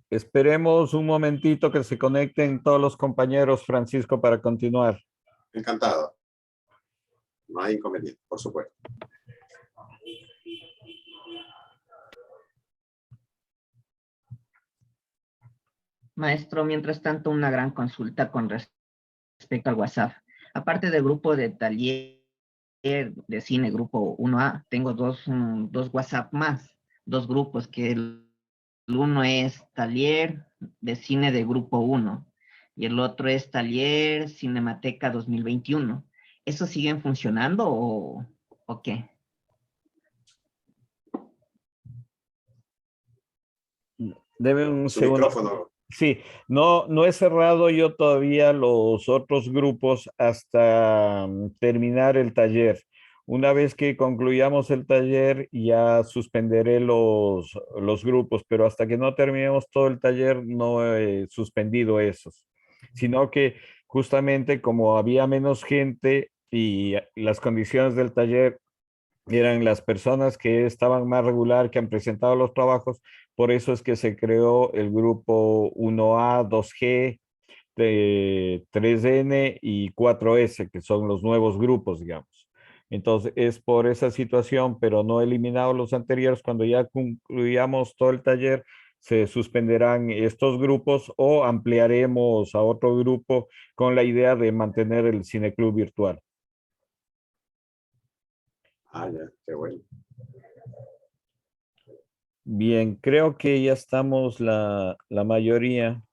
Esperemos un momentito que se conecten todos los compañeros, Francisco, para continuar. Encantado. No hay inconveniente, por supuesto. Maestro, mientras tanto, una gran consulta con respecto al WhatsApp. Aparte del grupo de taller de cine, grupo 1A, tengo dos WhatsApp más, dos grupos, que el uno es taller de cine de grupo 1 y el otro es taller Cinemateca 2021. ¿Esos siguen funcionando o qué? Debe un Su segundo. micrófono. Sí, no he cerrado yo todavía los otros grupos hasta terminar el taller. Una vez que concluyamos el taller, ya suspenderé los grupos, pero hasta que no terminemos todo el taller, no he suspendido esos, sino que justamente como había menos gente y las condiciones del taller eran las personas que estaban más regular, que han presentado los trabajos, por eso es que se creó el grupo 1A, 2G, 3N y 4S, que son los nuevos grupos, digamos. Entonces, es por esa situación, pero no he eliminado los anteriores. Cuando ya concluyamos todo el taller, se suspenderán estos grupos o ampliaremos a otro grupo con la idea de mantener el cineclub virtual. Ah, ya, qué bueno. Bien, creo que ya estamos la mayoría.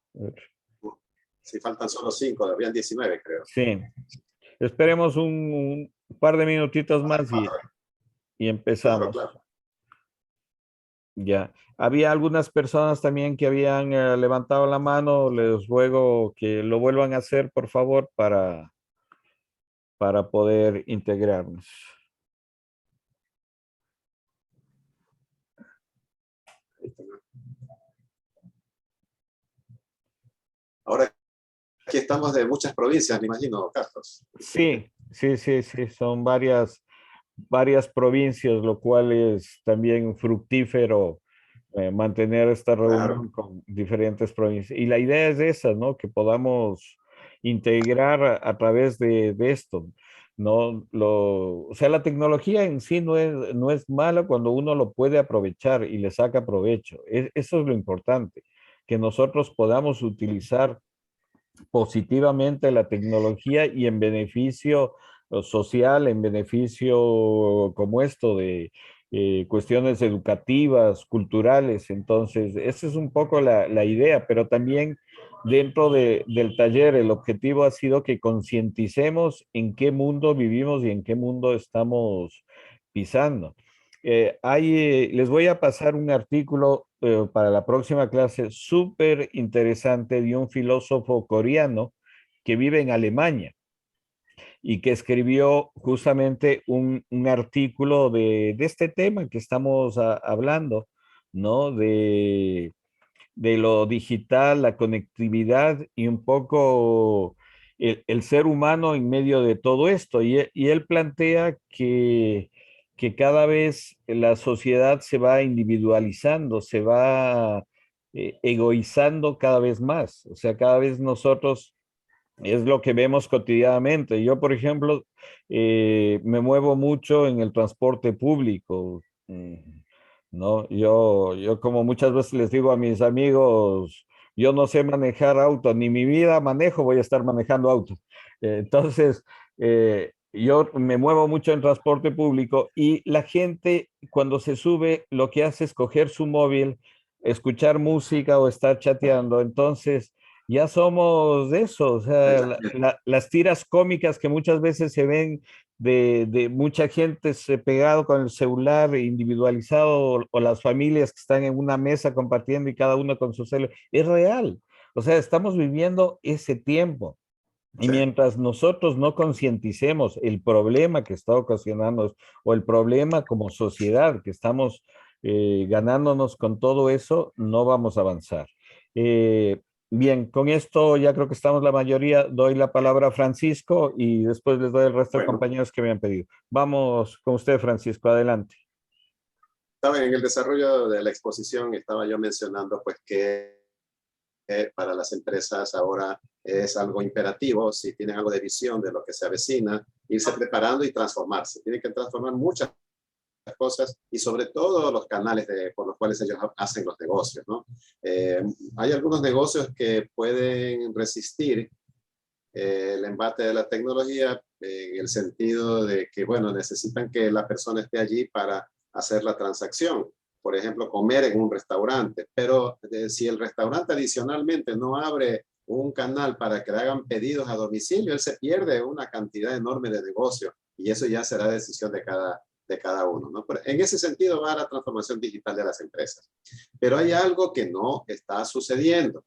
Sí, faltan solo 5, habían 19, creo. Sí, esperemos un par de minutitos más y empezamos. Claro. Ya, había algunas personas también que habían levantado la mano. Les ruego que lo vuelvan a hacer, por favor, para poder integrarnos. Ahora aquí estamos de muchas provincias, me imagino, Carlos. Sí, son varias provincias, lo cual es también fructífero mantener esta reunión con diferentes provincias. Y la idea es esa, ¿no? Que podamos integrar a través de esto, ¿no? O sea, la tecnología en sí no es mala cuando uno lo puede aprovechar y le saca provecho. Eso es lo importante, que nosotros podamos utilizar positivamente la tecnología y en beneficio social, en beneficio como esto de cuestiones educativas, culturales. Entonces, esa es un poco la idea, pero también dentro del taller el objetivo ha sido que concienticemos en qué mundo vivimos y en qué mundo estamos pisando. Les voy a pasar un artículo para la próxima clase súper interesante de un filósofo coreano que vive en Alemania y que escribió justamente un artículo de este tema que estamos hablando, ¿no? De lo digital, la conectividad y un poco el ser humano en medio de todo esto. Y él plantea que cada vez la sociedad se va individualizando, se va egoizando cada vez más. O sea, cada vez nosotros es lo que vemos cotidianamente. Yo, por ejemplo, me muevo mucho en el transporte público. ¿No? Yo como muchas veces les digo a mis amigos, yo no sé manejar auto, ni mi vida manejo, voy a estar manejando auto. Entonces, yo me muevo mucho en transporte público y la gente cuando se sube lo que hace es coger su móvil, escuchar música o estar chateando. Entonces, ya somos de eso, o sea, las tiras cómicas que muchas veces se ven de mucha gente pegado con el celular individualizado o las familias que están en una mesa compartiendo y cada uno con su celular, es real. O sea, estamos viviendo ese tiempo. Y mientras nosotros no concienticemos el problema que está ocasionando o el problema como sociedad que estamos ganándonos con todo eso, no vamos a avanzar. Bien, con esto ya creo que estamos la mayoría. Doy la palabra a Francisco y después les doy el resto de compañeros que me han pedido. Vamos con usted, Francisco, adelante. estaba en el desarrollo de la exposición, estaba yo mencionando pues que para las empresas ahora es algo imperativo, si tienen algo de visión de lo que se avecina, irse preparando y transformarse. Tienen que transformar muchas cosas y sobre todo los canales por los cuales ellos hacen los negocios, ¿no? Hay algunos negocios que pueden resistir el embate de la tecnología en el sentido de que, bueno, necesitan que la persona esté allí para hacer la transacción. Por ejemplo, comer en un restaurante. Pero si el restaurante adicionalmente no abre un canal para que le hagan pedidos a domicilio, él se pierde una cantidad enorme de negocio y eso ya será decisión de cada uno, ¿no? Pero en ese sentido va la transformación digital de las empresas. Pero hay algo que no está sucediendo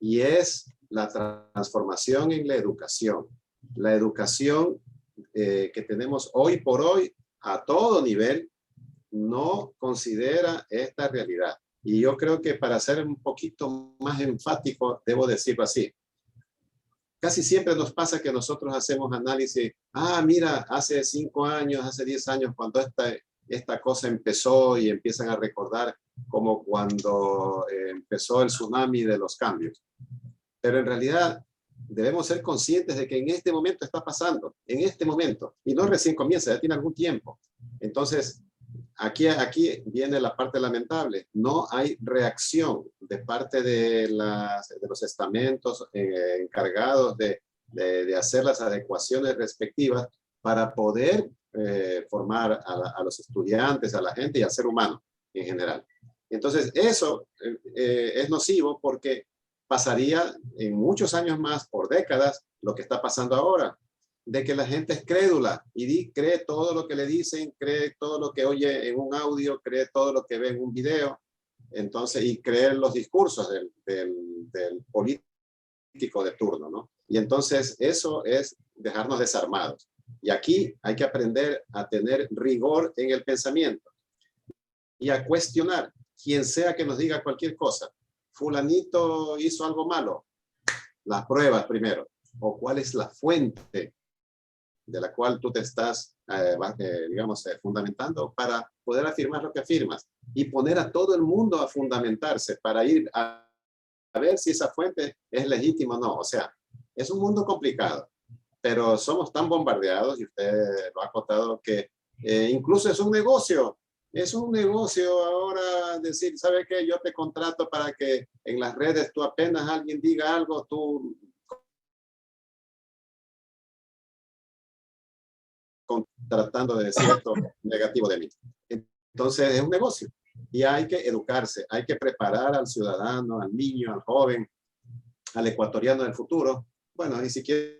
y es la transformación en la educación. La educación que tenemos hoy por hoy a todo nivel no considera esta realidad. Y yo creo que para ser un poquito más enfático, debo decirlo así. Casi siempre nos pasa que nosotros hacemos análisis, mira, hace 5 años, hace 10 años, cuando esta cosa empezó y empiezan a recordar como cuando empezó el tsunami de los cambios. Pero en realidad debemos ser conscientes de que en este momento está pasando, en este momento, y no recién comienza, ya tiene algún tiempo. Entonces, aquí viene la parte lamentable. No hay reacción de parte de los estamentos encargados de hacer las adecuaciones respectivas para poder formar a los estudiantes, a la gente y al ser humano en general. Entonces, eso es nocivo porque pasaría en muchos años más, por décadas, lo que está pasando ahora, de que la gente es crédula y cree todo lo que le dicen, cree todo lo que oye en un audio, cree todo lo que ve en un video, entonces, y cree los discursos del político de turno, ¿no? Y entonces eso es dejarnos desarmados. Y aquí hay que aprender a tener rigor en el pensamiento y a cuestionar quien sea que nos diga cualquier cosa. Fulanito hizo algo malo, las pruebas primero, o cuál es la fuente de la cual tú te estás, fundamentando para poder afirmar lo que afirmas y poner a todo el mundo a fundamentarse para ir a ver si esa fuente es legítima o no. O sea, es un mundo complicado, pero somos tan bombardeados, y usted lo ha acotado, que incluso es un negocio. Es un negocio ahora decir, ¿sabe qué? Yo te contrato para que en las redes tú apenas alguien diga algo, tú tratando de decir esto negativo de mí. Entonces es un negocio y hay que educarse, hay que preparar al ciudadano, al niño, al joven, al ecuatoriano del futuro. Bueno, ni siquiera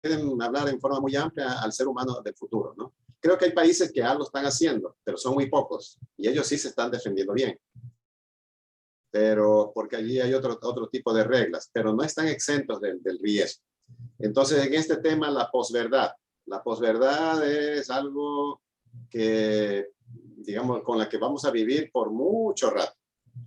quieren hablar en forma muy amplia al ser humano del futuro, ¿no? Creo que hay países que algo están haciendo, pero son muy pocos y ellos sí se están defendiendo bien. Pero porque allí hay otro tipo de reglas, pero no están exentos del riesgo. Entonces, en este tema, la posverdad. La posverdad es algo que, digamos, con la que vamos a vivir por mucho rato.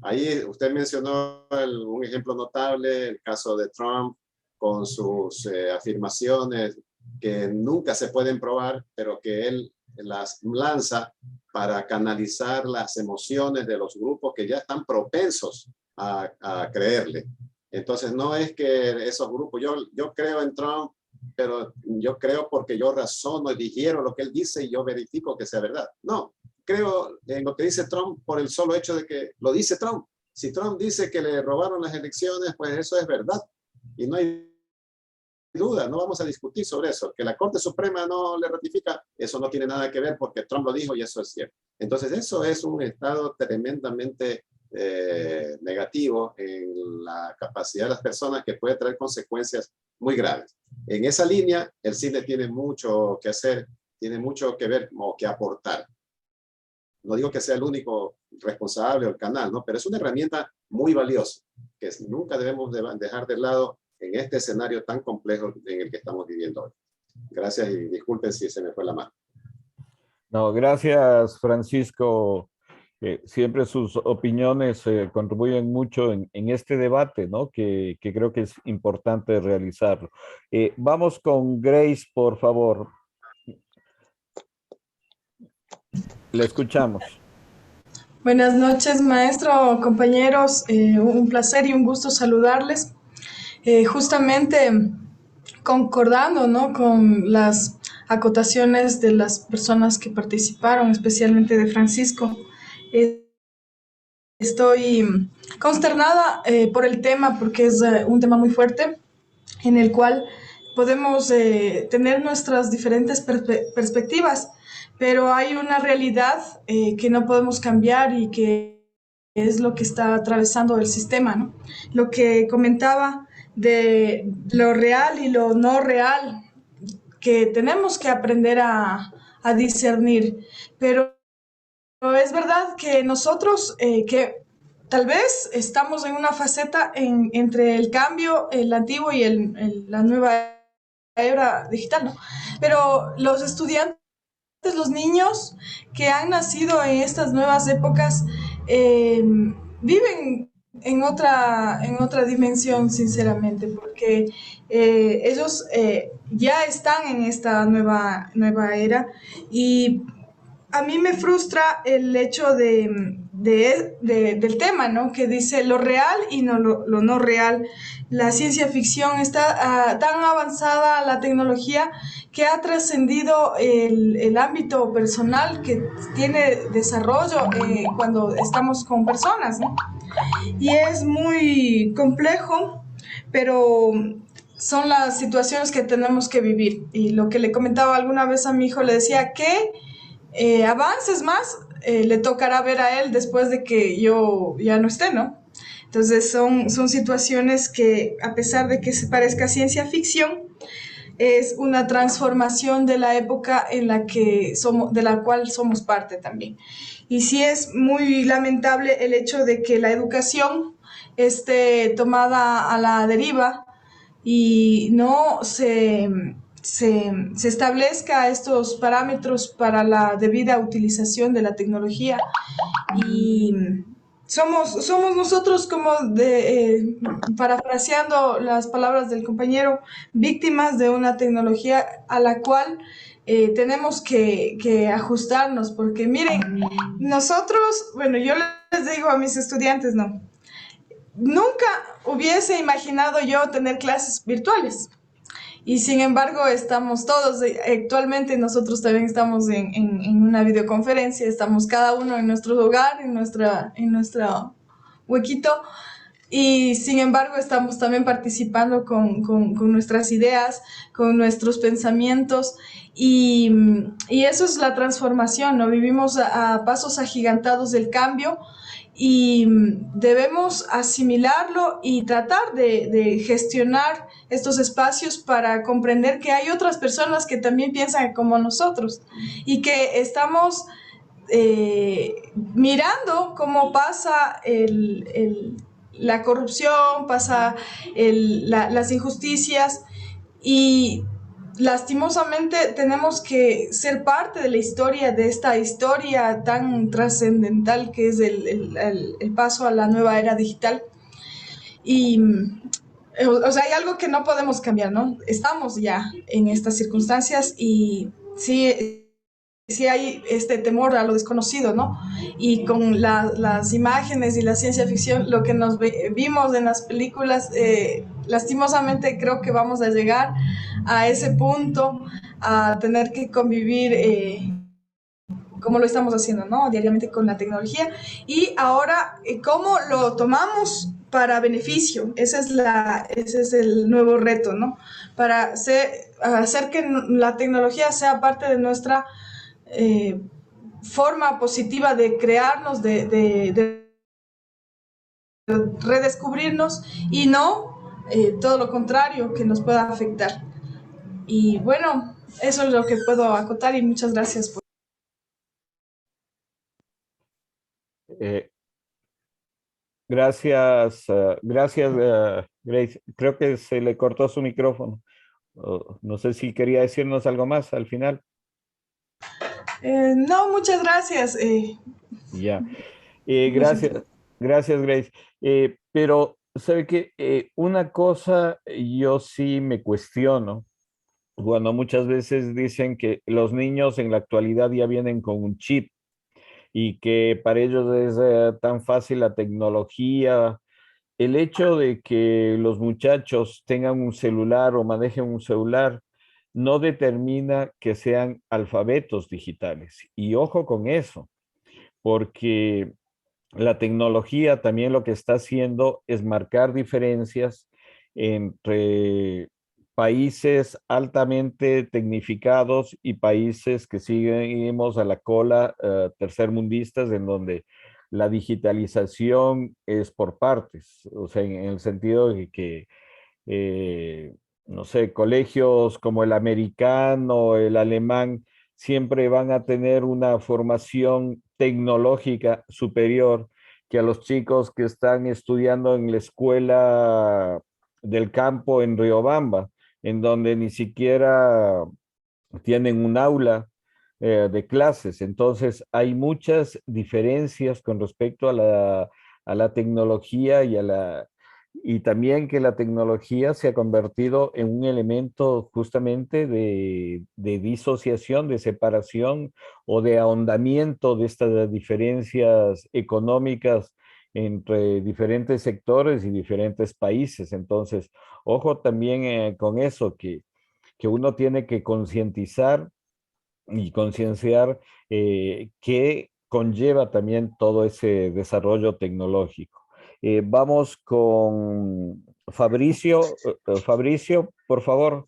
Ahí usted mencionó un ejemplo notable, el caso de Trump, con sus afirmaciones que nunca se pueden probar, pero que él las lanza para canalizar las emociones de los grupos que ya están propensos a creerle. Entonces, no es que esos grupos, yo creo en Trump, pero yo creo porque yo razono y digiero lo que él dice y yo verifico que sea verdad. No, creo en lo que dice Trump por el solo hecho de que lo dice Trump. Si Trump dice que le robaron las elecciones, pues eso es verdad. Y no hay duda, no vamos a discutir sobre eso. Que la Corte Suprema no le ratifica, eso no tiene nada que ver porque Trump lo dijo y eso es cierto. Entonces eso es un estado tremendamente negativo en la capacidad de las personas que puede traer consecuencias muy graves. En esa línea, el cine tiene mucho que hacer, tiene mucho que ver o que aportar. No digo que sea el único responsable o el canal, ¿no? Pero es una herramienta muy valiosa que nunca debemos dejar de lado en este escenario tan complejo en el que estamos viviendo hoy. Gracias y disculpen si se me fue la mano. No, gracias, Francisco. Siempre sus opiniones contribuyen mucho en este debate, ¿no? Que creo que es importante realizarlo. Vamos con Grace, por favor. Le escuchamos. Buenas noches, maestro, compañeros. Un placer y un gusto saludarles. Justamente concordando, ¿no?, con las acotaciones de las personas que participaron, especialmente de Francisco. Eh, Estoy consternada por el tema porque es un tema muy fuerte en el cual podemos tener nuestras diferentes perspectivas, pero hay una realidad que no podemos cambiar y que es lo que está atravesando el sistema, ¿no? Lo que comentaba de lo real y lo no real, que tenemos que aprender a discernir, pero es verdad que nosotros, que tal vez estamos en una faceta entre el cambio, el antiguo y la nueva era digital, ¿no? Pero los estudiantes, los niños que han nacido en estas nuevas épocas, viven en otra dimensión, sinceramente, porque ellos ya están en esta nueva era y a mí me frustra el hecho del tema, ¿no? Que dice lo real y no lo no real. La ciencia ficción está tan avanzada, la tecnología, que ha trascendido el ámbito personal que tiene desarrollo cuando estamos con personas, ¿no? Y es muy complejo, pero son las situaciones que tenemos que vivir. Y lo que le comentaba alguna vez a mi hijo, le decía que avances más, le tocará ver a él después de que yo ya no esté, ¿no? Entonces son situaciones que, a pesar de que se parezca ciencia ficción, es una transformación de la época en la que somos, de la cual somos parte también. Y sí es muy lamentable el hecho de que la educación esté tomada a la deriva y no se establezca estos parámetros para la debida utilización de la tecnología. Y somos nosotros, como parafraseando las palabras del compañero, víctimas de una tecnología a la cual tenemos que ajustarnos, porque miren, nosotros, bueno, yo les digo a mis estudiantes, no, nunca hubiese imaginado yo tener clases virtuales. Y sin embargo, estamos todos, actualmente nosotros también estamos en una videoconferencia, estamos cada uno en nuestro hogar, en nuestro huequito, y sin embargo estamos también participando con nuestras ideas, con nuestros pensamientos, y eso es la transformación, ¿no? Vivimos a pasos agigantados del cambio y debemos asimilarlo y tratar de gestionar estos espacios para comprender que hay otras personas que también piensan como nosotros y que estamos mirando cómo pasa la corrupción, pasa las injusticias, y lastimosamente tenemos que ser parte de la historia, de esta historia tan trascendental que es el paso a la nueva era digital. Y, o sea, hay algo que no podemos cambiar, ¿no? Estamos ya en estas circunstancias y sí hay este temor a lo desconocido, ¿no? Y con las imágenes y la ciencia ficción, lo que vimos en las películas, lastimosamente creo que vamos a llegar a ese punto, a tener que convivir como lo estamos haciendo, ¿no? Diariamente con la tecnología. Y ahora, ¿cómo lo tomamos para beneficio? Ese es el nuevo reto, ¿no? Para hacer que la tecnología sea parte de nuestra forma positiva de crearnos, de redescubrirnos, y no todo lo contrario que nos pueda afectar. Y bueno, eso es lo que puedo acotar y muchas gracias por... Eh, gracias, gracias, Grace. Creo que se le cortó su micrófono. No sé si quería decirnos algo más al final. No, muchas gracias. Ya. No sé. Gracias, gracias, Grace. Pero, ¿sabe qué? Una cosa yo sí me cuestiono. Bueno, muchas veces dicen que los niños en la actualidad ya vienen con un chip y que para ellos es tan fácil la tecnología. El hecho de que los muchachos tengan un celular o manejen un celular no determina que sean alfabetos digitales. Y ojo con eso, porque la tecnología también lo que está haciendo es marcar diferencias entre países altamente tecnificados y países que seguimos a la cola, tercermundistas, en donde la digitalización es por partes, o sea, en el sentido de que eh, no sé, colegios como el americano, el alemán, siempre van a tener una formación tecnológica superior que a los chicos que están estudiando en la escuela del campo en Riobamba, en donde ni siquiera tienen un aula de clases. Entonces, hay muchas diferencias con respecto a la tecnología y también que la tecnología se ha convertido en un elemento justamente de disociación, de separación o de ahondamiento de estas diferencias económicas entre diferentes sectores y diferentes países. Entonces, ojo también con eso, que uno tiene que concientizar y concienciar qué conlleva también todo ese desarrollo tecnológico. Vamos con Fabricio. Fabricio, por favor,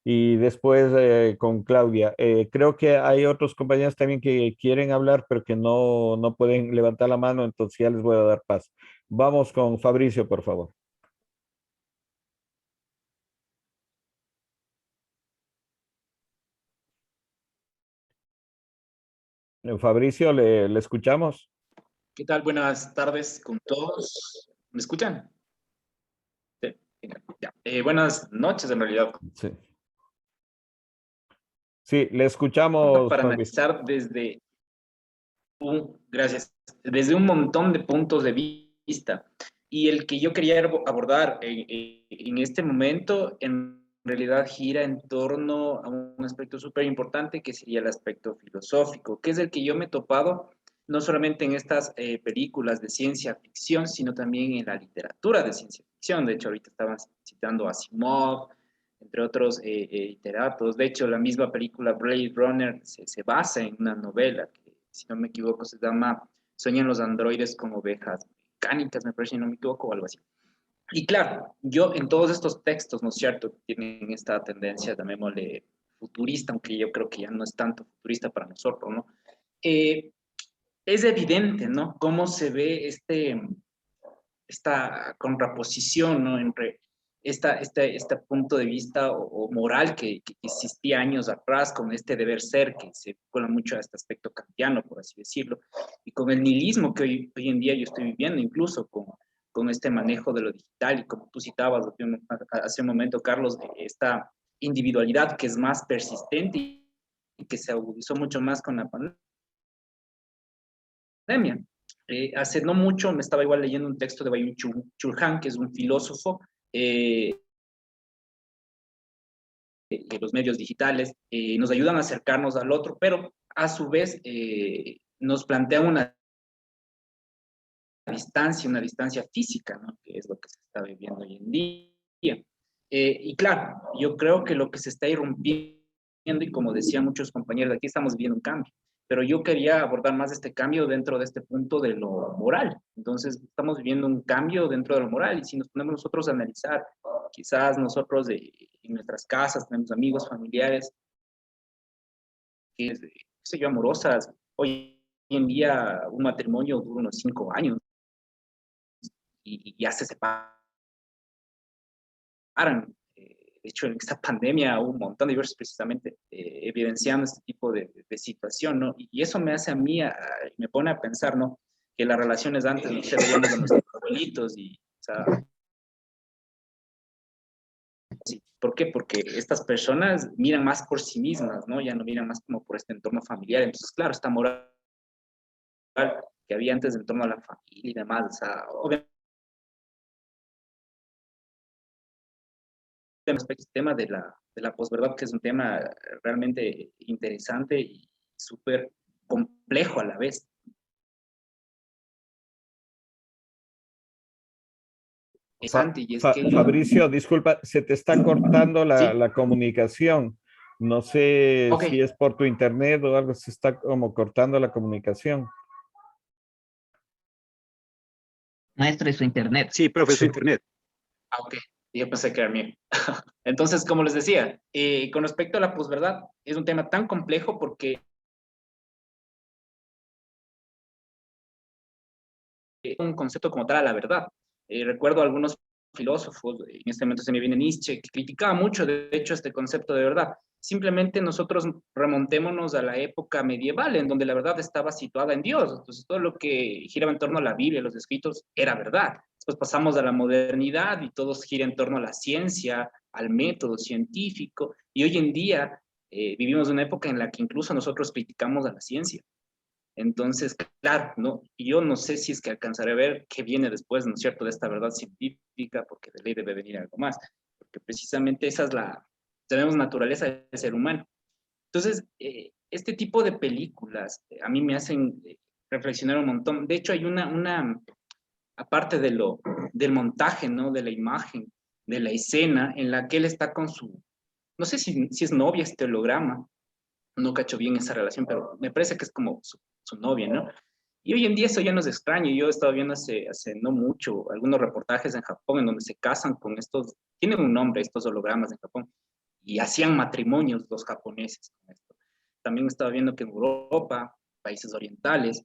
y después con Claudia. Creo que hay otros compañeros también que quieren hablar, pero que no pueden levantar la mano, entonces ya les voy a dar paso. Vamos con Fabricio, por favor. Fabricio, le escuchamos. ¿Qué tal? Buenas tardes con todos. ¿Me escuchan? Sí, genial. Ya. Buenas noches, en realidad. Sí, sí, le escuchamos, Para Fabricio. analizar gracias, desde un montón de puntos de vista. Y el que yo quería abordar en este momento, en realidad gira en torno a un aspecto súper importante, que sería el aspecto filosófico, que es el que yo me he topado no solamente en estas películas de ciencia ficción, sino también en la literatura de ciencia ficción. De hecho, ahorita estaban citando a Asimov, entre otros literatos. De hecho, la misma película Blade Runner se basa en una novela que, si no me equivoco, se llama Sueñan los androides con ovejas mecánicas, me parece, si no me equivoco, o algo así. Y claro, yo en todos estos textos, ¿no es cierto?, tienen esta tendencia, llamémosle futurista, aunque yo creo que ya no es tanto futurista para nosotros, ¿no? Eh, es evidente, ¿no?, cómo se ve esta contraposición, ¿no?, entre este punto de vista o moral que existía años atrás, con este deber ser que se vincula mucho a este aspecto kantiano, por así decirlo, y con el nihilismo que hoy en día yo estoy viviendo, incluso con este manejo de lo digital, y como tú citabas hace un momento, Carlos, esta individualidad que es más persistente y que se agudizó mucho más con la pandemia. Hace no mucho me estaba igual leyendo un texto de Byung-Chul Han, que es un filósofo que los medios digitales nos ayudan a acercarnos al otro, pero a su vez nos plantean una distancia física, ¿no?, que es lo que se está viviendo hoy en día. Y claro, yo creo que lo que se está irrumpiendo, y como decían muchos compañeros, aquí estamos viviendo un cambio, pero yo quería abordar más este cambio dentro de este punto de lo moral. Entonces, estamos viviendo un cambio dentro de lo moral, y si nos ponemos nosotros a analizar, quizás nosotros en nuestras casas tenemos amigos, familiares, que, qué sé yo, amorosas. Hoy en día un matrimonio dura unos 5 años y ya se separan. De hecho, en esta pandemia hubo un montón de diversos precisamente evidenciando este tipo de situación, ¿no? Y eso me hace a mí, me pone a pensar, ¿no?, que las relaciones antes, no sé, veíamos de nuestros abuelitos y, o sea, sí. ¿Por qué? Porque estas personas miran más por sí mismas, ¿no? Ya no miran más como por este entorno familiar. Entonces, claro, esta moral que había antes en torno a la familia y demás, o sea, obviamente el tema de la posverdad, que es un tema realmente interesante y súper complejo a la vez. interesante, y es que Fabricio, disculpa, se te está cortando sí, la comunicación. No sé ok, si es por tu internet o algo, se está como cortando la comunicación. Maestro, y su internet. Sí, profesor Sí. Internet. ok, yo pensé que era mío. Entonces, como les decía, con respecto a la posverdad, es un tema tan complejo porque un concepto como tal a la verdad. Recuerdo a algunos filósofos, en este momento se me viene Nietzsche, que criticaba mucho, de hecho, este concepto de verdad. Simplemente nosotros remontémonos a la época medieval, en donde la verdad estaba situada en Dios. Entonces, todo lo que giraba en torno a la Biblia, los escritos, era verdad. Después pasamos a la modernidad y todo gira en torno a la ciencia, al método científico. Y hoy en día vivimos una época en la que incluso nosotros criticamos a la ciencia. Entonces, claro, ¿no? Y yo no sé si es que alcanzaré a ver qué viene después, ¿no es cierto?, de esta verdad científica, porque de ley debe venir algo más, porque precisamente esa es tenemos naturaleza del ser humano. Entonces, este tipo de películas a mí me hacen reflexionar un montón. De hecho, hay aparte del montaje, ¿no?, de la imagen, de la escena en la que él está con no sé si es novia este holograma, no cacho bien esa relación, pero me parece que es como su novia, ¿no? Y hoy en día eso ya no es extraño. Yo he estado viendo hace no mucho algunos reportajes en Japón en donde se casan con tienen un nombre estos hologramas en Japón, y hacían matrimonios los japoneses con esto. También he estado viendo que en Europa, países orientales,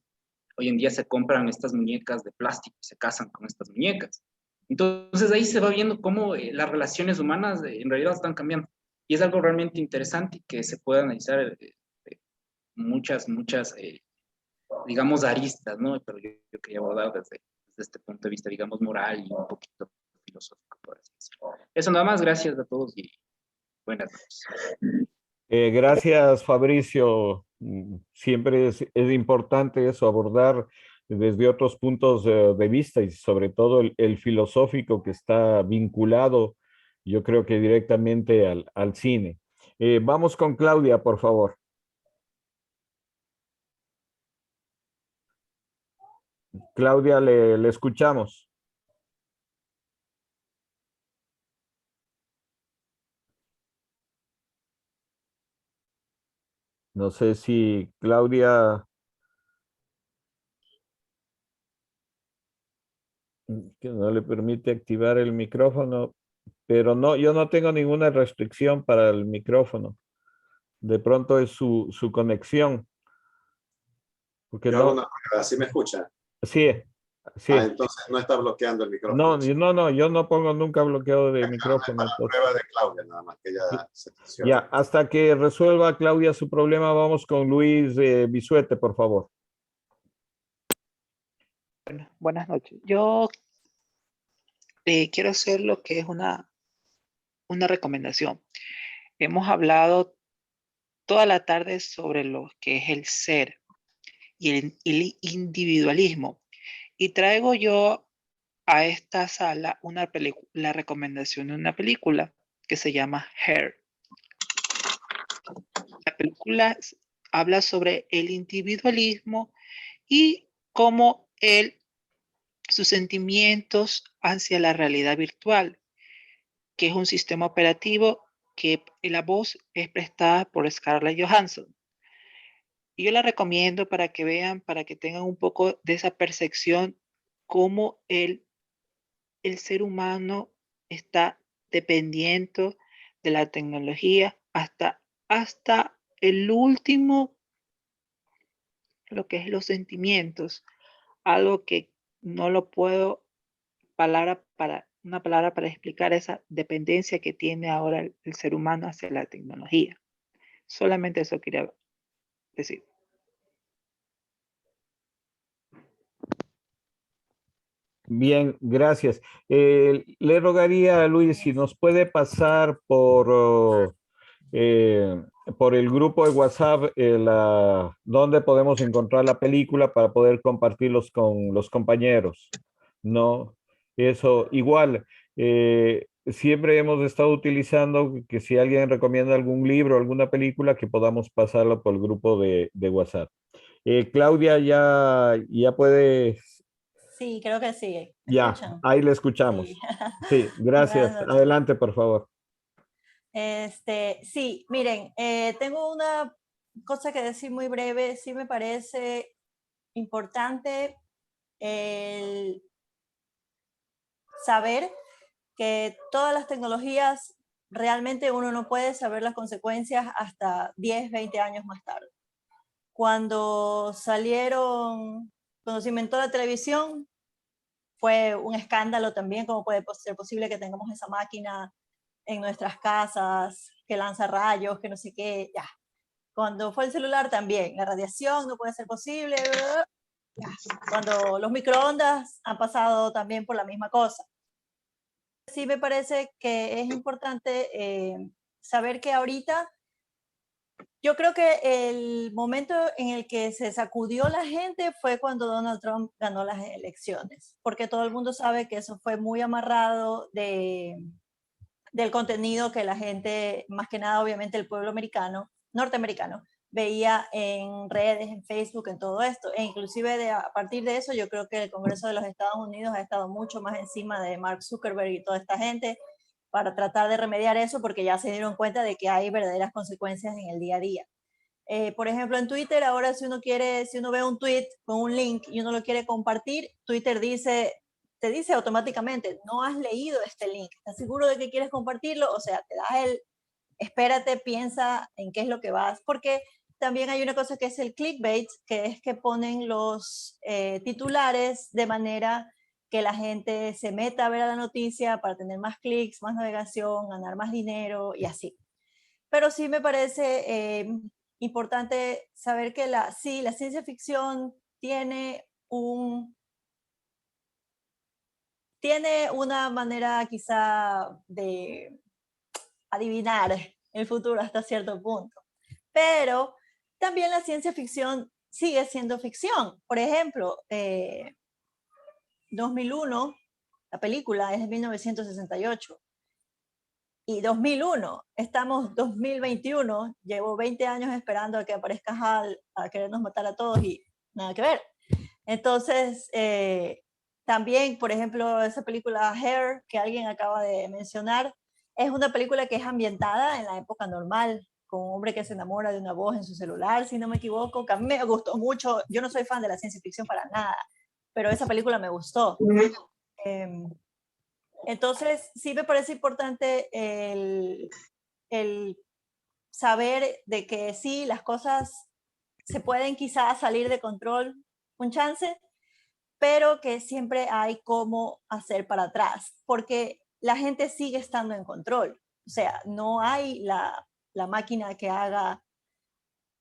hoy en día se compran estas muñecas de plástico y se casan con estas muñecas. Entonces ahí se va viendo cómo las relaciones humanas en realidad están cambiando. Y es algo realmente interesante que se puede analizar muchas, digamos, aristas, ¿no? Pero yo quería abordar desde este punto de vista, digamos, moral y un poquito filosófico, por así decirlo. Eso nada más, gracias a todos y buenas noches. Gracias, Fabricio. Siempre es importante eso, abordar desde otros puntos de vista y sobre todo el filosófico que está vinculado, yo creo que directamente al cine. Vamos con Claudia, por favor. Claudia, le escuchamos. No sé si Claudia, que no le permite activar el micrófono, pero no, yo no tengo ninguna restricción para el micrófono. De pronto es su conexión, porque Yo hago no, una prueba, ¿así me escucha? sí, sí, Entonces no está bloqueando el no, micrófono. no, yo no pongo nunca bloqueado de Es micrófono. para la prueba de Claudia, nada más, que ya se funciona. Ya, hasta que resuelva Claudia su problema, vamos con Luis Bisuete, por favor. Bueno, buenas noches. Yo quiero hacer lo que es una recomendación. Hemos hablado toda la tarde sobre lo que es el ser y el individualismo. Y traigo yo a esta sala la recomendación de una película que se llama Hair. La película habla sobre el individualismo y cómo sus sentimientos hacia la realidad virtual, que es un sistema operativo que la voz es prestada por Scarlett Johansson. Y yo la recomiendo para que vean, para que tengan un poco de esa percepción, cómo el ser humano está dependiendo de la tecnología hasta el último, lo que es los sentimientos, algo que no lo puedo una palabra para explicar esa dependencia que tiene ahora el ser humano hacia la tecnología. Solamente eso quería decir. Bien, gracias. Le rogaría a Luis si nos puede pasar por el grupo de WhatsApp donde podemos encontrar la película para poder compartirlos con los compañeros. No, eso igual. Siempre hemos estado utilizando que si alguien recomienda algún libro, alguna película, que podamos pasarlo por el grupo de WhatsApp. Claudia, ya puede Sí, creo que sí. ¿Me Ya, escuchan? ahí le escuchamos. Sí. Sí, gracias. Buenas noches. Adelante, por favor. Sí, miren, tengo una cosa que decir muy breve. Sí me parece importante el saber que todas las tecnologías, realmente uno no puede saber las consecuencias hasta 10, 20 años más tarde. Cuando cuando se inventó la televisión, fue un escándalo también, cómo puede ser posible que tengamos esa máquina en nuestras casas, que lanza rayos, que no sé qué, ya. Cuando fue el celular también, la radiación no puede ser posible, ya. Cuando los microondas han pasado también por la misma cosa. Sí me parece que es importante saber que ahorita, yo creo que el momento en el que se sacudió la gente fue cuando Donald Trump ganó las elecciones, porque todo el mundo sabe que eso fue muy amarrado del contenido que la gente, más que nada obviamente el pueblo norteamericano, veía en redes, en Facebook, en todo esto. E inclusive a partir de eso yo creo que el Congreso de los Estados Unidos ha estado mucho más encima de Mark Zuckerberg y toda esta gente para tratar de remediar eso, porque ya se dieron cuenta de que hay verdaderas consecuencias en el día a día. Por ejemplo, en Twitter, ahora si uno ve un tweet con un link y uno lo quiere compartir, Twitter te dice automáticamente, no has leído este link, ¿estás seguro de que quieres compartirlo? O sea, te da espérate, piensa en qué es lo que vas, porque también hay una cosa que es el clickbait, que es que ponen los titulares de manera que la gente se meta a ver a la noticia para tener más clics, más navegación, ganar más dinero y así. Pero sí me parece importante saber que la ciencia ficción tiene una manera quizá de adivinar el futuro hasta cierto punto. Pero también la ciencia ficción sigue siendo ficción. Por ejemplo, 2001, la película es de 1968. Y 2001, estamos 2021, llevo 20 años esperando a que aparezca HAL a querernos matar a todos y nada que ver. Entonces, también, por ejemplo, esa película Hair, que alguien acaba de mencionar, es una película que es ambientada en la época normal, con un hombre que se enamora de una voz en su celular, si no me equivoco, que a mí me gustó mucho. Yo no soy fan de la ciencia ficción para nada, pero esa película me gustó. Entonces, sí me parece importante el saber de que sí, las cosas se pueden quizás salir de control un chance, pero que siempre hay cómo hacer para atrás, porque la gente sigue estando en control. O sea, no hay la máquina que haga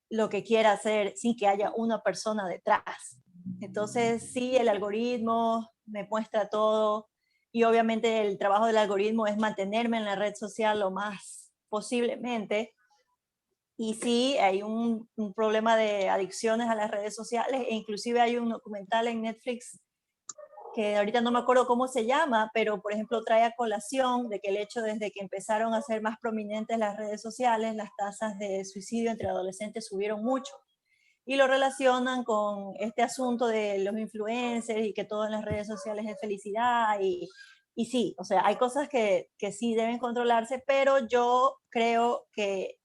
lo que quiera hacer sin que haya una persona detrás. Entonces, sí, el algoritmo me muestra todo y obviamente el trabajo del algoritmo es mantenerme en la red social lo más posiblemente. Y sí, hay un problema de adicciones a las redes sociales e inclusive hay un documental en Netflix que ahorita no me acuerdo cómo se llama, pero por ejemplo trae a colación de que el hecho desde que empezaron a ser más prominentes las redes sociales, las tasas de suicidio entre adolescentes subieron mucho. Y lo relacionan con este asunto de los influencers y que todo en las redes sociales es felicidad y sí, o sea, hay cosas que sí deben controlarse, pero yo creo que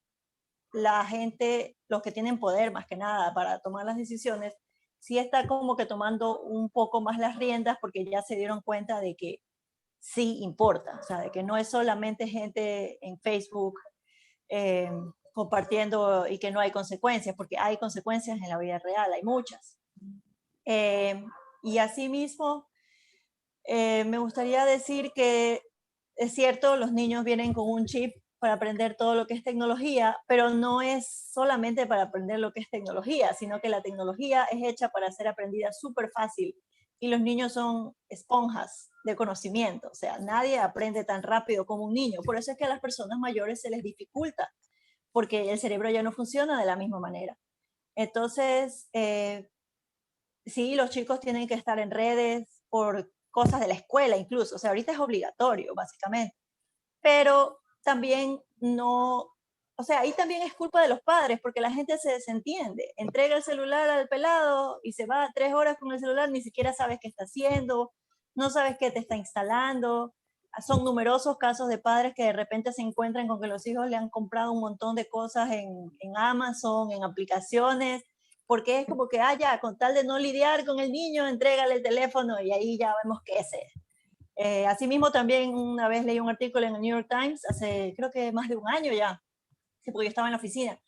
la gente, los que tienen poder más que nada para tomar las decisiones, sí está como que tomando un poco más las riendas porque ya se dieron cuenta de que sí importa, o sea, de que no es solamente gente en Facebook eh, compartiendo y que no hay consecuencias, porque hay consecuencias en la vida real, hay muchas. Y asimismo, me gustaría decir que es cierto, los niños vienen con un chip para aprender todo lo que es tecnología, pero no es solamente para aprender lo que es tecnología, sino que la tecnología es hecha para ser aprendida súper fácil y los niños son esponjas de conocimiento, o sea, nadie aprende tan rápido como un niño, por eso es que a las personas mayores se les dificulta, porque el cerebro ya no funciona de la misma manera. Entonces, sí, los chicos tienen que estar en redes por cosas de la escuela incluso, o sea, ahorita es obligatorio, básicamente, pero también no o sea, ahí también es culpa de los padres, porque la gente se desentiende. Entrega el celular al pelado y se va 3 horas con el celular, ni siquiera sabes qué está haciendo, no sabes qué te está instalando. Son numerosos casos de padres que de repente se encuentran con que los hijos le han comprado un montón de cosas en Amazon, en aplicaciones, porque es como que, ya, con tal de no lidiar con el niño, entrégale el teléfono y ahí ya vemos qué es. Asimismo, también una vez leí un artículo en el New York Times, hace creo que más de un año ya, porque yo estaba en la oficina,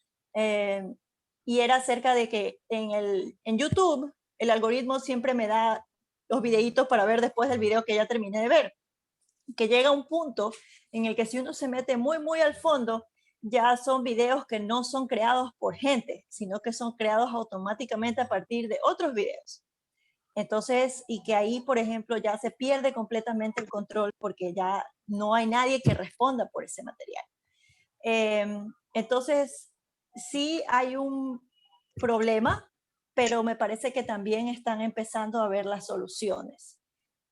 y era acerca de que en YouTube el algoritmo siempre me da los videitos para ver después del video que ya terminé de ver, que llega un punto en el que si uno se mete muy, muy al fondo, ya son videos que no son creados por gente, sino que son creados automáticamente a partir de otros videos. Entonces, y que ahí, por ejemplo, ya se pierde completamente el control porque ya no hay nadie que responda por ese material. Entonces, sí hay un problema, pero me parece que también están empezando a ver las soluciones.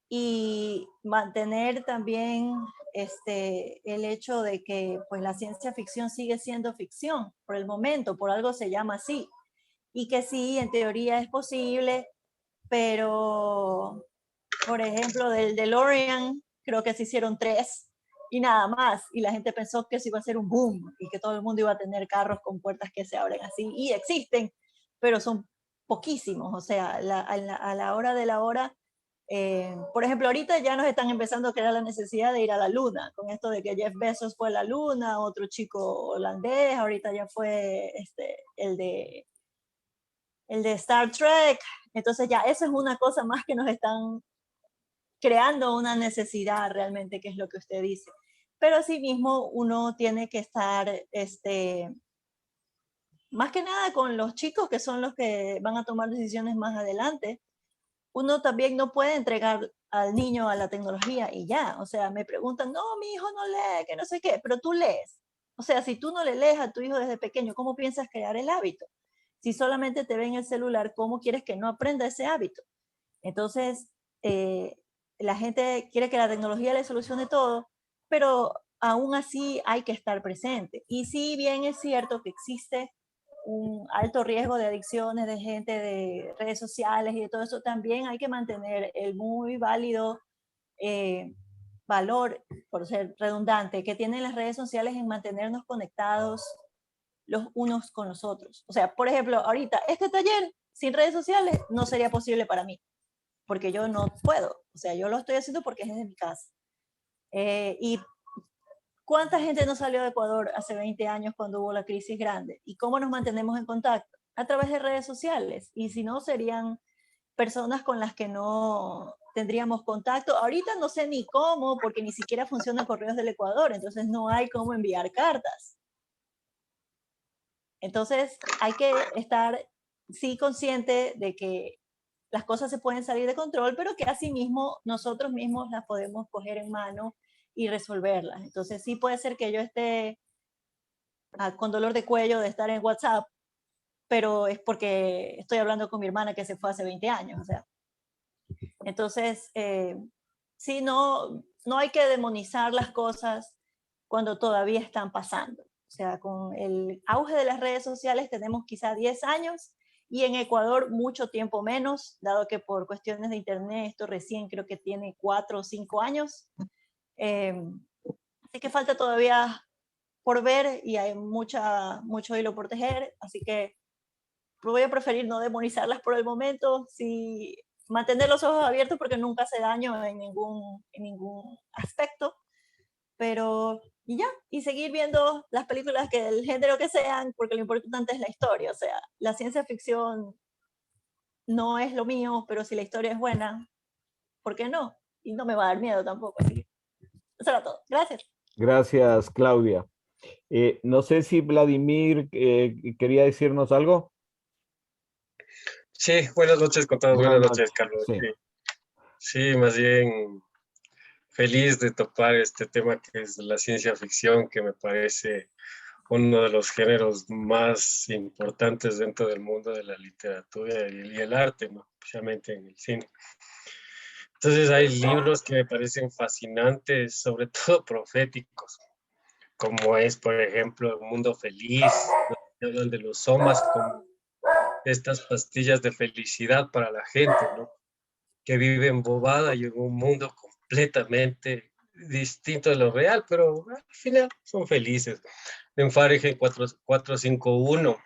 Y mantener también el hecho de que pues, la ciencia ficción sigue siendo ficción por el momento, por algo se llama así. Y que sí, en teoría es posible, pero, por ejemplo, del DeLorean, creo que se hicieron 3 y nada más, y la gente pensó que eso iba a ser un boom y que todo el mundo iba a tener carros con puertas que se abren así, y existen, pero son poquísimos, o sea, a la hora de la hora, por ejemplo, ahorita ya nos están empezando a crear la necesidad de ir a la luna, con esto de que Jeff Bezos fue a la luna, otro chico holandés, ahorita ya fue el de Star Trek. Entonces ya eso es una cosa más que nos están creando una necesidad realmente, que es lo que usted dice. Pero asimismo uno tiene que estar, más que nada con los chicos que son los que van a tomar decisiones más adelante. Uno también no puede entregar al niño a la tecnología y ya. O sea, me preguntan, no, mi hijo no lee, que no sé qué, pero tú lees. O sea, si tú no le lees a tu hijo desde pequeño, ¿cómo piensas crear el hábito? Si solamente te ve en el celular, ¿cómo quieres que no aprenda ese hábito? Entonces, la gente quiere que la tecnología le solucione todo, pero aún así hay que estar presente. Y si bien es cierto que existe un alto riesgo de adicciones de gente de redes sociales y de todo eso, también hay que mantener el muy válido valor, por ser redundante, que tienen las redes sociales en mantenernos conectados los unos con los otros. O sea, por ejemplo, ahorita este taller sin redes sociales no sería posible para mí, porque yo no puedo. O sea, yo lo estoy haciendo porque es desde mi casa. Y ¿cuánta gente no salió de Ecuador hace 20 años cuando hubo la crisis grande? ¿Y cómo nos mantenemos en contacto? A través de redes sociales. Y si no, serían personas con las que no tendríamos contacto. Ahorita no sé ni cómo, porque ni siquiera funcionan correos del Ecuador, entonces no hay cómo enviar cartas. Entonces hay que estar, sí, consciente de que las cosas se pueden salir de control, pero que asimismo nosotros mismos las podemos coger en mano y resolverlas. Entonces sí puede ser que yo esté con dolor de cuello de estar en WhatsApp, pero es porque estoy hablando con mi hermana que se fue hace 20 años. O sea. Entonces, sí, no hay que demonizar las cosas cuando todavía están pasando. O sea, con el auge de las redes sociales tenemos quizá 10 años y en Ecuador mucho tiempo menos, dado que por cuestiones de internet esto recién creo que tiene 4 o 5 años. Así que falta todavía por ver y hay mucho hilo por tejer, así que voy a preferir no demonizarlas por el momento, sí, mantener los ojos abiertos porque nunca hace daño en ningún aspecto, pero y ya, y seguir viendo las películas que del género que sean, porque lo importante es la historia. O sea, la ciencia ficción no es lo mío, pero si la historia es buena, ¿por qué no? Y no me va a dar miedo tampoco. Así que eso era todo. Gracias. Gracias, Claudia. No sé si Vladimir quería decirnos algo. Sí, buenas noches con todos. Buenas noches, Carlos. Sí. Sí, más bien feliz de topar este tema que es la ciencia ficción, que me parece uno de los géneros más importantes dentro del mundo de la literatura y el arte, ¿no? Especialmente en el cine. Entonces hay libros que me parecen fascinantes, sobre todo proféticos, como es, por ejemplo, El Mundo Feliz, donde hablan de los somas como estas pastillas de felicidad para la gente, ¿no? Que vive embobada y en un mundo completamente distinto de lo real, pero al final son felices. En Fahrenheit 451,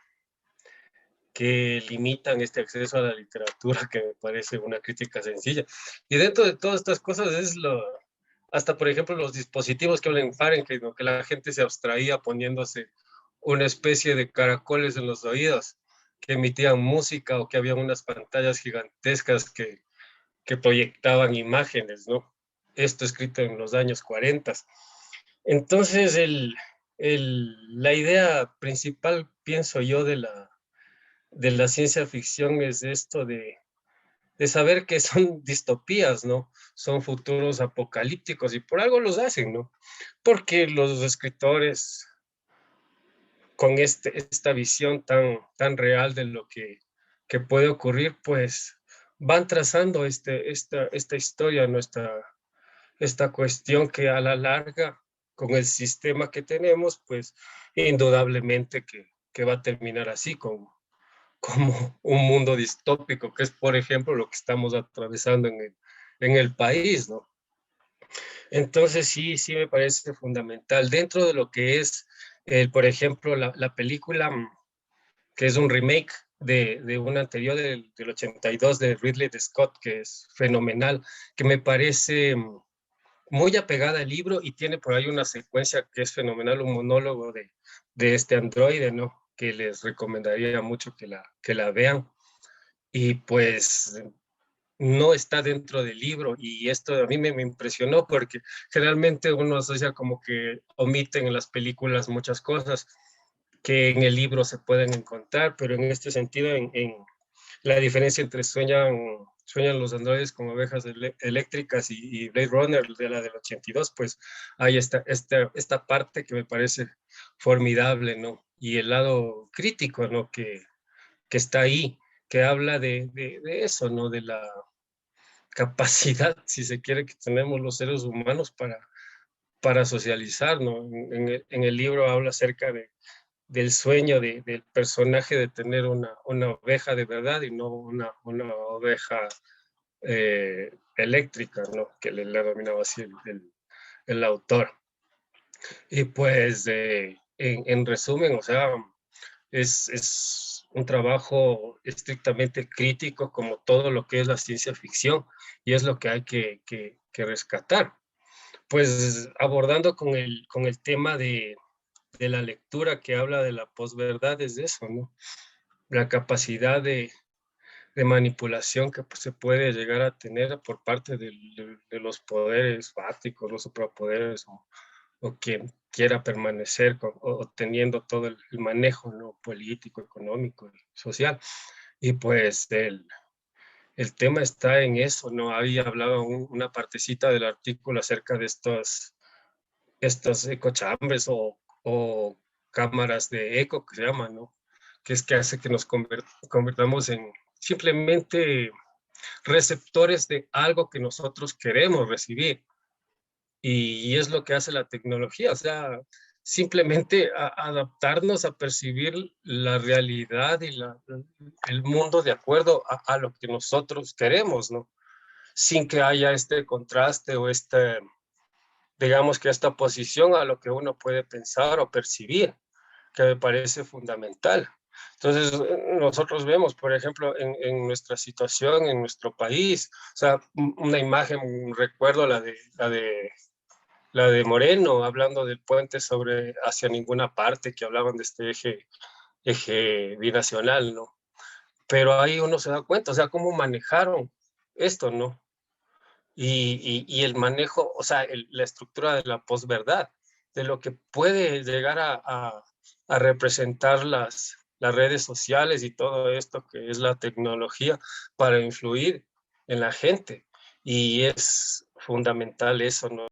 que limitan este acceso a la literatura, que me parece una crítica sencilla. Y dentro de todas estas cosas es hasta por ejemplo los dispositivos que hablan en Fahrenheit, ¿no? Que la gente se abstraía poniéndose una especie de caracoles en los oídos que emitían música, o que había unas pantallas gigantescas que proyectaban imágenes, ¿no? Esto escrito en los años 40. Entonces, la idea principal, pienso yo, de la ciencia ficción es esto de saber que son distopías, ¿no? Son futuros apocalípticos, y por algo los hacen, ¿no? Porque los escritores, con esta visión tan real de lo que puede ocurrir, pues van trazando esta historia, esta cuestión que a la larga, con el sistema que tenemos, pues indudablemente que va a terminar así, como un mundo distópico, que es, por ejemplo, lo que estamos atravesando en el país, ¿no? Entonces, sí me parece fundamental. Dentro de lo que es, por ejemplo, la película, que es un remake de una anterior del 82 de Ridley Scott, que es fenomenal, que me parece muy apegada al libro, y tiene por ahí una secuencia que es fenomenal, un monólogo de este androide, ¿no? Que les recomendaría mucho que la vean. Y pues no está dentro del libro, y esto a mí me impresionó, porque generalmente uno asocia como que omiten en las películas muchas cosas que en el libro se pueden encontrar, pero en este sentido, en la diferencia entre sueñan los androides con ovejas eléctricas y Blade Runner, de la del 82, pues hay esta parte que me parece formidable, ¿no? Y el lado crítico, ¿no? Que está ahí, que habla de eso, ¿no? De la capacidad, si se quiere, que tenemos los seres humanos para socializar, ¿no? En el libro habla acerca del sueño del personaje de tener una oveja de verdad, y no una oveja eléctrica, ¿no? Que le denominaba así el autor. Y pues, en resumen, o sea, es un trabajo estrictamente crítico, como todo lo que es la ciencia ficción, y es lo que hay que rescatar. Pues abordando con el tema de la lectura, que habla de la posverdad, es eso, ¿no? La capacidad de manipulación que pues, se puede llegar a tener por parte de los poderes fácticos, los superpoderes, o quien quiera permanecer o teniendo todo el manejo, ¿no? Político, económico y social. Y pues el tema está en eso, ¿no? Ahí hablaba una partecita del artículo acerca de estas ecochambres, o cámaras de eco, que se llaman, ¿no? Que es que hace que nos convertamos en simplemente receptores de algo que nosotros queremos recibir. Y es lo que hace la tecnología, o sea, simplemente adaptarnos a percibir la realidad y el mundo de acuerdo a lo que nosotros queremos, ¿no? Sin que haya este contraste, o digamos que esta oposición a lo que uno puede pensar o percibir, que me parece fundamental. Entonces, nosotros vemos, por ejemplo, en nuestra situación, en nuestro país, o sea, una imagen, recuerdo la de Moreno, hablando del puente sobre hacia ninguna parte, que hablaban de este eje binacional, ¿no? Pero ahí uno se da cuenta, o sea, cómo manejaron esto, ¿no? Y el manejo, o sea, la estructura de la posverdad, de lo que puede llegar a representar las redes sociales y todo esto que es la tecnología para influir en la gente. Y es fundamental eso, ¿no?